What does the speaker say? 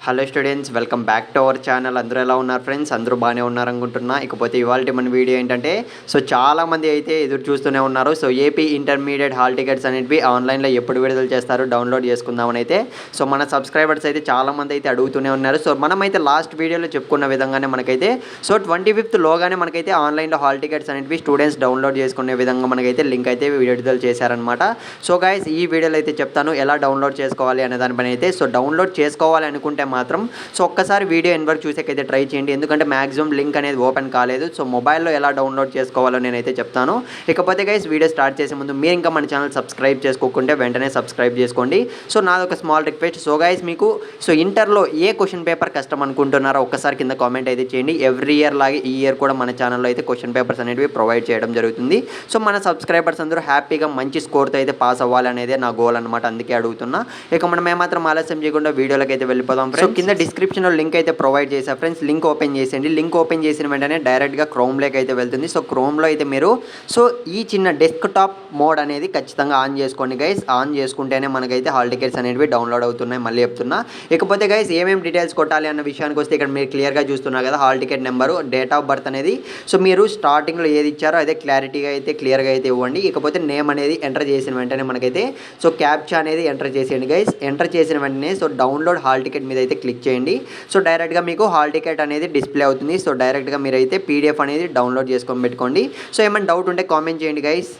Hello students, welcome back to our channel. అందరూ ఎలా ఉన్నారు ఫ్రెండ్స్? అందరూ బాగానే ఉన్నారనుకుంటున్నా. ఇకపోతే ఇవాళ మన వీడియో ఏంటంటే, చాలామంది అయితే ఎదురు చూస్తూనే ఉన్నారు. ఏపీ ఇంటర్మీడియట్ హాల్ టికెట్స్ అనేటివి ఆన్లైన్లో ఎప్పుడు విడుదల చేస్తారు, డౌన్లోడ్ చేసుకుందామని అయితే మన సబ్స్క్రైబర్స్ అయితే చాలామంది అయితే అడుగుతూనే ఉన్నారు. మనమైతే లాస్ట్ వీడియోలో చెప్పుకున్న విధంగానే మనకైతే 25th లోగానే మనకైతే ఆన్లైన్లో హాల్ టికెట్స్ అనేటివి స్టూడెంట్స్ డౌన్లోడ్ చేసుకునే విధంగా మనకైతే లింక్ అయితే విడుదల చేశారనమాట. గైస్, ఈ వీడియోలో అయితే చెప్తాను ఎలా డౌన్లోడ్ చేసుకోవాలి అనే దానిపైన అయితే. డౌన్లోడ్ చేసుకోవాలి అనుకుంటే మాత్రం ఒక్కసారి వీడియో ఎన్ వరకు చూసేకైతే ట్రై చేయండి, ఎందుకంటే మ్యాక్సిమం లింక్ అనేది ఓపెన్ కాలేదు. మొబైల్లో ఎలా డౌన్లోడ్ చేసుకోవాలో నేనైతే చెప్తాను. ఇకపోతే గైస్, వీడియో స్టార్ట్ చేసే ముందు మీరు ఇంకా మన ఛానల్ సబ్స్క్రైబ్ చేసుకోకుంటే వెంటనే సబ్స్క్రైబ్ చేసుకోండి. నాది ఒక స్మాల్ రిక్వెస్ట్. గైస్, మీకు ఇంటర్లో ఏ క్వశ్చన్ పేపర్ కష్టం అనుకుంటున్నారో ఒక్కసారి కింద కామెంట్ అయితే చేయండి. ఎవ్రీ ఇయర్ లాగే ఈ ఇయర్ కూడా మన ఛానల్లో అయితే క్వశ్చన్ పేపర్స్ అనేవి ప్రొవైడ్ చేయడం జరుగుతుంది. మన సబ్స్క్రైబర్స్ అందరూ హ్యాపీగా మంచి స్కోర్తో అయితే పాస్ అవ్వాలి అనేది నా గోల్ అనమాట. అందుకే అడుగుతున్నా. మనం ఏమాత్రం ఆలస్యం చేయకుండా వీడియోలోకి అయితే వెళ్ళిపోదాం ఫ్రెండ్స్. కింద డిస్క్రిప్షన్లో లింక్ అయితే ప్రొవైడ్ చేశా ఫ్రెండ్స్. లింక్ ఓపెన్ చేసేయండి. లింక్ ఓపెన్ చేసిన వెంటనే డైరెక్ట్గా క్రోమ్లోకి అయితే వెళ్తుంది. క్రోమ్లో అయితే మీరు ఈ చిన్న డెస్క్టాప్ మోడ్ అనేది ఖచ్చితంగా ఆన్ చేసుకోండి గైస్. ఆన్ చేసుకుంటేనే మనకైతే హాల్ టికెట్స్ అనేవి డౌన్లోడ్ అవుతున్నాయి. మళ్ళీ చెప్తున్నా. ఇకపోతే గైస్, ఏమేమి డీటెయిల్స్ కొట్టాలి అన్న విషయానికి వస్తే ఇక్కడ మీరు క్లియర్గా చూస్తున్నారు కదా, hall ticket number, date of birth అనేది మీరు స్టార్టింగ్లో ఏది ఇచ్చారో అదే క్లారిటీగా అయితే క్లియర్గా అయితే ఇవ్వండి. ఇకపోతే నేమ్ అనేది ఎంటర్ చేసిన వెంటనే మనకైతే క్యాప్చా అనేది ఎంటర్ చేసేయండి గైస్. ఎంటర్ చేసిన వెంటనే డౌన్లోడ్ హాల్ టికెట్ మీద అయితే క్లిక్ చేయండి. డైరెక్ట్గా మీకు హాల్ టికెట్ అనేది డిస్ప్లే అవుతుంది. డైరెక్ట్గా మీరైతే పీడిఎఫ్ అనేది డౌన్లోడ్ చేసుకొని పెట్టుకోండి. ఏమైనా డౌట్ ఉంటే కామెంట్ చేయండి గైస్.